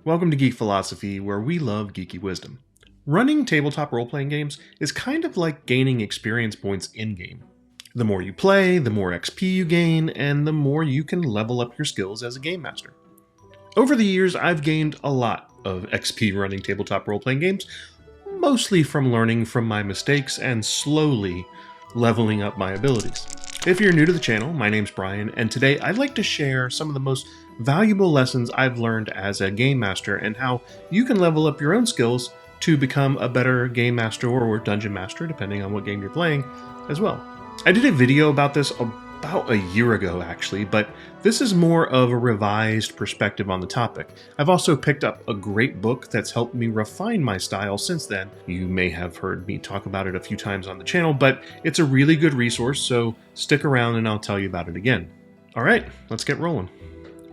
Welcome to Geek Philosophy, where we love geeky wisdom. Running tabletop role-playing games is kind of like gaining experience points in-game. The more you play, the more XP you gain, and the more you can level up your skills as a game master. Over the years, I've gained a lot of XP running tabletop role-playing games, mostly from learning from my mistakes and slowly leveling up my abilities. If you're new to the channel, my name's Brian, and today I'd like to share some of the most valuable lessons I've learned as a game master and how you can level up your own skills to become a better game master or dungeon master, depending on what game you're playing as well. I did a video about this about a year ago, actually, but this is more of a revised perspective on the topic. I've also picked up a great book that's helped me refine my style since then. You may have heard me talk about it a few times on the channel, but it's a really good resource, so stick around and I'll tell you about it again. Alright, let's get rolling.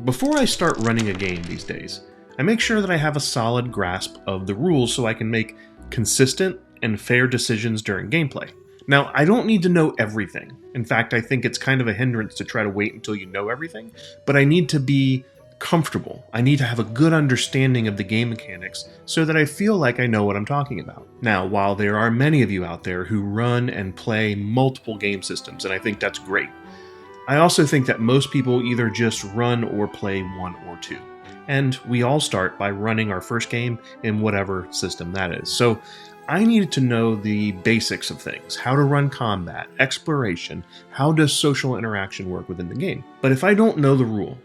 Before I start running a game these days, I make sure that I have a solid grasp of the rules so I can make consistent and fair decisions during gameplay. Now, I don't need to know everything. In fact, I think it's kind of a hindrance to try to wait until you know everything, but I need to be comfortable. I need to have a good understanding of the game mechanics so that I feel like I know what I'm talking about. Now, while there are many of you out there who run and play multiple game systems, and I think that's great, I also think that most people either just run or play one or two. And we all start by running our first game in whatever system that is. So I needed to know the basics of things, how to run combat, exploration, how does social interaction work within the game. But if I don't know the rule,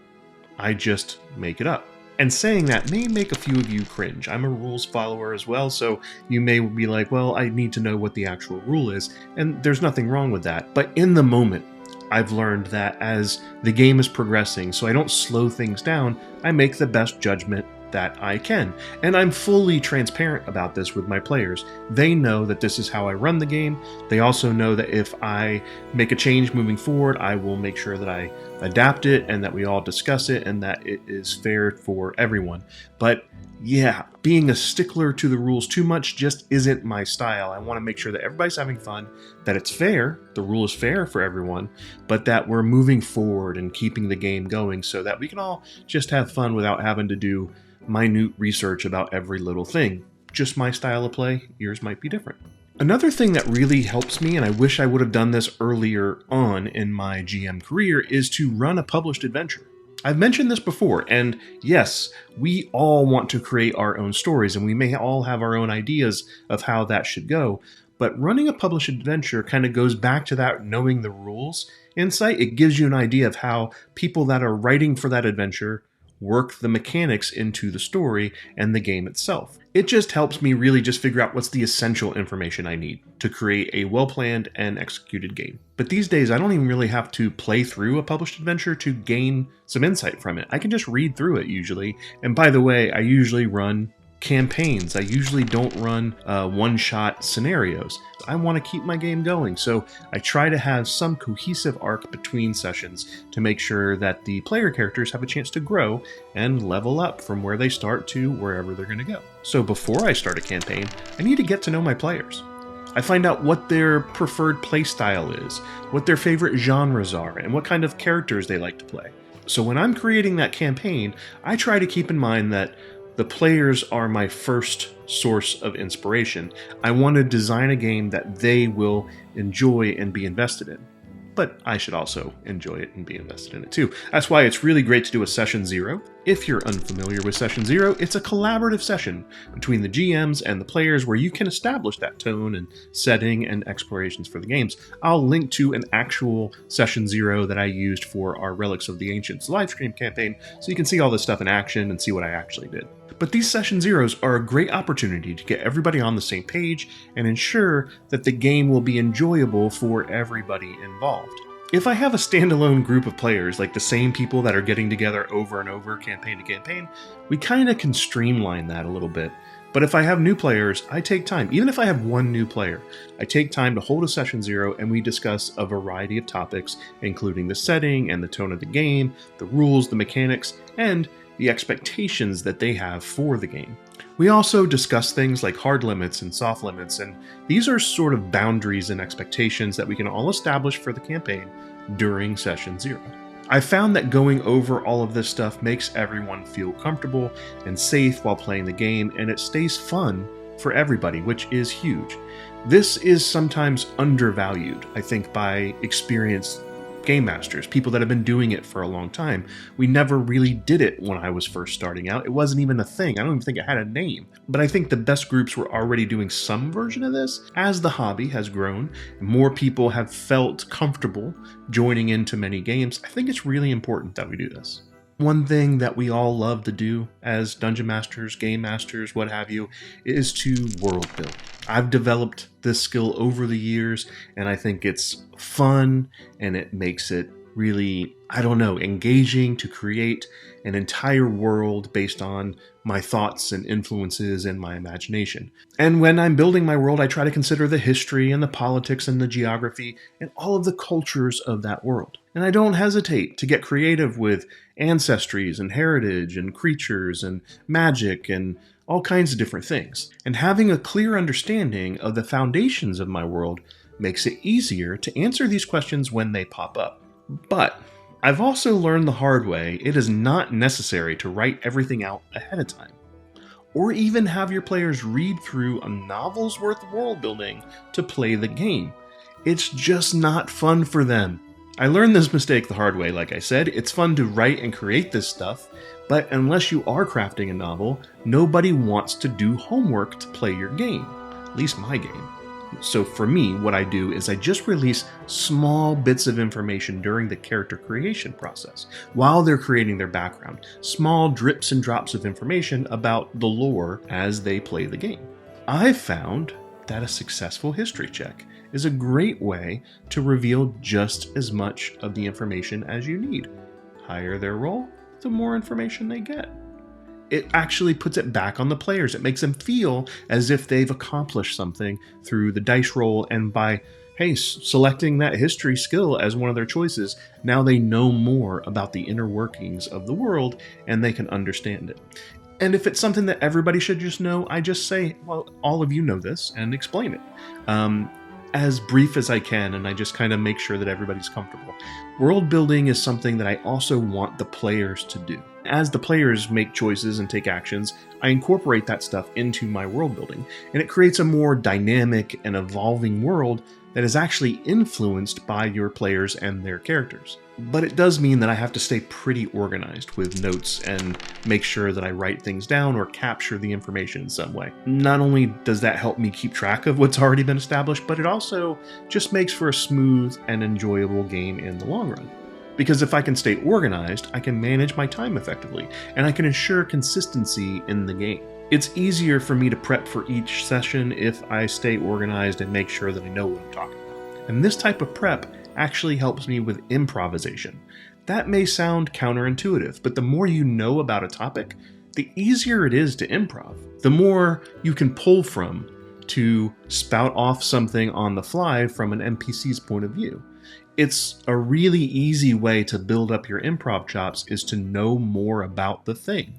I just make it up. And saying that may make a few of you cringe. I'm a rules follower as well, so you may be like, well, I need to know what the actual rule is, and there's nothing wrong with that. But in the moment, I've learned that as the game is progressing, so I don't slow things down, I make the best judgment that I can. And I'm fully transparent about this with my players. They know that this is how I run the game. They also know that if I make a change moving forward, I will make sure that I adapt it and that we all discuss it and that it is fair for everyone. But yeah, being a stickler to the rules too much just isn't my style. I want to make sure that everybody's having fun, that it's fair, the rule is fair for everyone, but that we're moving forward and keeping the game going so that we can all just have fun without having to do minute research about every little thing. Just my style of play, yours might be different. Another thing that really helps me, and I wish I would have done this earlier on in my GM career, is to run a published adventure. I've mentioned this before, and yes, we all want to create our own stories, and we may all have our own ideas of how that should go, but running a published adventure kind of goes back to that knowing the rules insight. It gives you an idea of how people that are writing for that adventure work the mechanics into the story and the game itself. It just helps me really just figure out what's the essential information I need to create a well-planned and executed game. But these days, I don't even really have to play through a published adventure to gain some insight from it. I can just read through it usually. And by the way, I usually run campaigns. I usually don't run one-shot scenarios. I want to keep my game going, so I try to have some cohesive arc between sessions to make sure that the player characters have a chance to grow and level up from where they start to wherever they're going to go. So before I start a campaign, I need to get to know my players. I find out what their preferred playstyle is, what their favorite genres are, and what kind of characters they like to play. So when I'm creating that campaign, I try to keep in mind that the players are my first source of inspiration. I want to design a game that they will enjoy and be invested in. But I should also enjoy it and be invested in it too. That's why it's really great to do a Session Zero. If you're unfamiliar with Session Zero, it's a collaborative session between the GMs and the players where you can establish that tone and setting and explorations for the games. I'll link to an actual Session Zero that I used for our Relics of the Ancients livestream campaign so you can see all this stuff in action and see what I actually did. But these Session Zeros are a great opportunity to get everybody on the same page and ensure that the game will be enjoyable for everybody involved. If I have a standalone group of players, like the same people that are getting together over and over, campaign to campaign, we kind of can streamline that a little bit. But if I have new players, I take time. Even if I have one new player, I take time to hold a Session Zero and we discuss a variety of topics, including the setting and the tone of the game, the rules, the mechanics, and the expectations that they have for the game. We also discuss things like hard limits and soft limits, and these are sort of boundaries and expectations that we can all establish for the campaign during Session Zero. I found that going over all of this stuff makes everyone feel comfortable and safe while playing the game, and it stays fun for everybody, which is huge. This is sometimes undervalued, I think, by experienced game masters, people that have been doing it for a long time. We never really did it when I was first starting out. It wasn't even a thing. I don't even think it had a name. But I think the best groups were already doing some version of this. As the hobby has grown, more people have felt comfortable joining into many games. I think it's really important that we do this. One thing that we all love to do as dungeon masters, game masters, what have you, is to world build. I've developed this skill over the years, and I think it's fun, and it makes it really, engaging to create an entire world based on my thoughts and influences and my imagination. And when I'm building my world, I try to consider the history and the politics and the geography and all of the cultures of that world. And I don't hesitate to get creative with ancestries and heritage and creatures and magic and all kinds of different things. And having a clear understanding of the foundations of my world makes it easier to answer these questions when they pop up. But I've also learned the hard way it is not necessary to write everything out ahead of time, or even have your players read through a novel's worth of world building to play the game. It's just not fun for them. I learned this mistake the hard way, like I said. It's fun to write and create this stuff, but unless you are crafting a novel, nobody wants to do homework to play your game, at least my game. So for me, what I do is I just release small bits of information during the character creation process, while they're creating their background, small drips and drops of information about the lore as they play the game. I've found that a successful history check is a great way to reveal just as much of the information as you need. Higher their roll, the more information they get. It actually puts it back on the players. It makes them feel as if they've accomplished something through the dice roll, and by, selecting that history skill as one of their choices, now they know more about the inner workings of the world and they can understand it. And if it's something that everybody should just know, I just say, well, all of you know this, and explain it. As brief as I can, and I just kind of make sure that everybody's comfortable. World building is something that I also want the players to do. As the players make choices and take actions, I incorporate that stuff into my world building, and it creates a more dynamic and evolving world that is actually influenced by your players and their characters. But it does mean that I have to stay pretty organized with notes and make sure that I write things down or capture the information in some way. Not only does that help me keep track of what's already been established, but it also just makes for a smooth and enjoyable game in the long run. Because if I can stay organized, I can manage my time effectively, and I can ensure consistency in the game. It's easier for me to prep for each session if I stay organized and make sure that I know what I'm talking about. And this type of prep actually helps me with improvisation. That may sound counterintuitive, but the more you know about a topic, the easier it is to improv. The more you can pull from to spout off something on the fly from an NPC's point of view. It's a really easy way to build up your improv chops is to know more about the thing.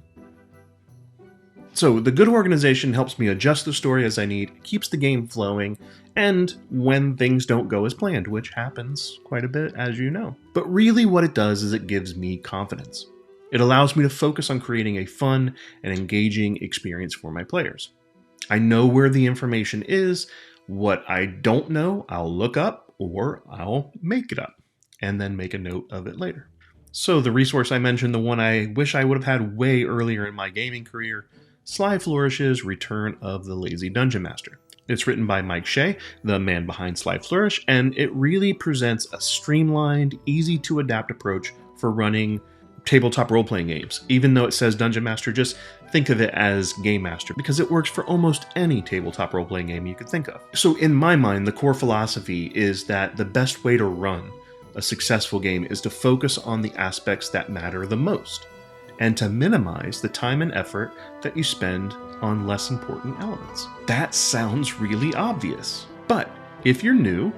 So the good organization helps me adjust the story as I need, keeps the game flowing, and when things don't go as planned, which happens quite a bit, as you know. But really what it does is it gives me confidence. It allows me to focus on creating a fun and engaging experience for my players. I know where the information is. What I don't know, I'll look up or I'll make it up and then make a note of it later. So the resource I mentioned, the one I wish I would have had way earlier in my gaming career, Sly Flourish's Return of the Lazy Dungeon Master. It's written by Mike Shea, the man behind Sly Flourish, and it really presents a streamlined, easy-to-adapt approach for running tabletop role-playing games. Even though it says Dungeon Master, just think of it as Game Master, because it works for almost any tabletop role-playing game you could think of. So in my mind, the core philosophy is that the best way to run a successful game is to focus on the aspects that matter the most, and to minimize the time and effort that you spend on less important elements. That sounds really obvious, but if you're new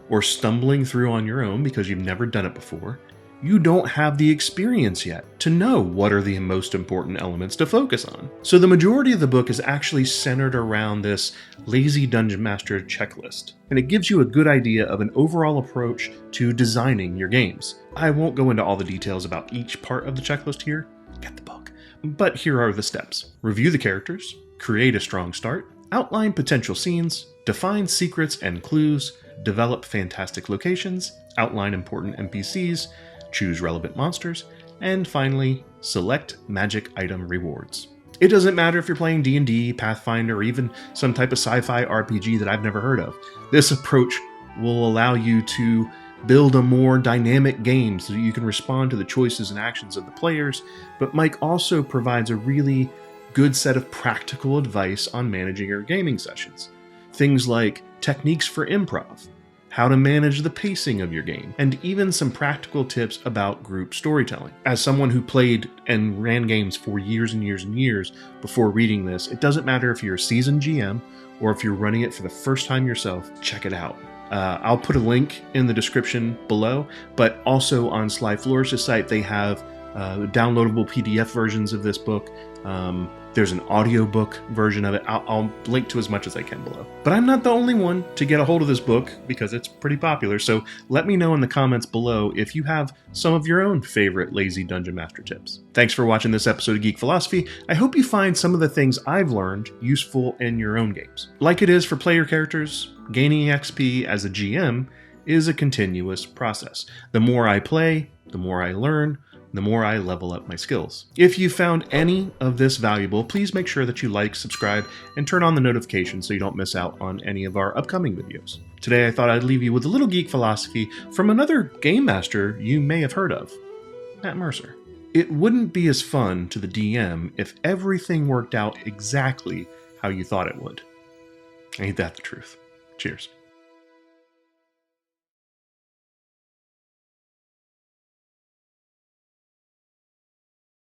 or stumbling through on your own because you've never done it before, you don't have the experience yet to know what are the most important elements to focus on. So the majority of the book is actually centered around this lazy dungeon master checklist, and it gives you a good idea of an overall approach to designing your games. I won't go into all the details about each part of the checklist here. Get the book. But here are the steps. Review the characters, create a strong start, outline potential scenes, define secrets and clues, develop fantastic locations, outline important NPCs, choose relevant monsters, and finally, select magic item rewards. It doesn't matter if you're playing D&D, Pathfinder, or even some type of sci-fi RPG that I've never heard of. This approach will allow you to build a more dynamic game so that you can respond to the choices and actions of the players, but Mike also provides a really good set of practical advice on managing your gaming sessions. Things like techniques for improv, how to manage the pacing of your game, and even some practical tips about group storytelling. As someone who played and ran games for years and years and years before reading this, it doesn't matter if you're a seasoned GM or if you're running it for the first time yourself, check it out. I'll put a link in the description below, but also on Sly Flourish's site, they have downloadable PDF versions of this book. There's an audiobook version of it. I'll link to as much as I can below. But I'm not the only one to get a hold of this book because it's pretty popular, so let me know in the comments below if you have some of your own favorite lazy dungeon master tips. Thanks for watching this episode of Geek Philosophy. I hope you find some of the things I've learned useful in your own games. Like it is for player characters, gaining XP as a GM is a continuous process. The more I play, the more I learn, the more I level up my skills. If you found any of this valuable, please make sure that you like, subscribe, and turn on the notifications so you don't miss out on any of our upcoming videos. Today I thought I'd leave you with a little geek philosophy from another game master you may have heard of, Matt Mercer. It wouldn't be as fun to the DM if everything worked out exactly how you thought it would. Ain't that the truth? Cheers.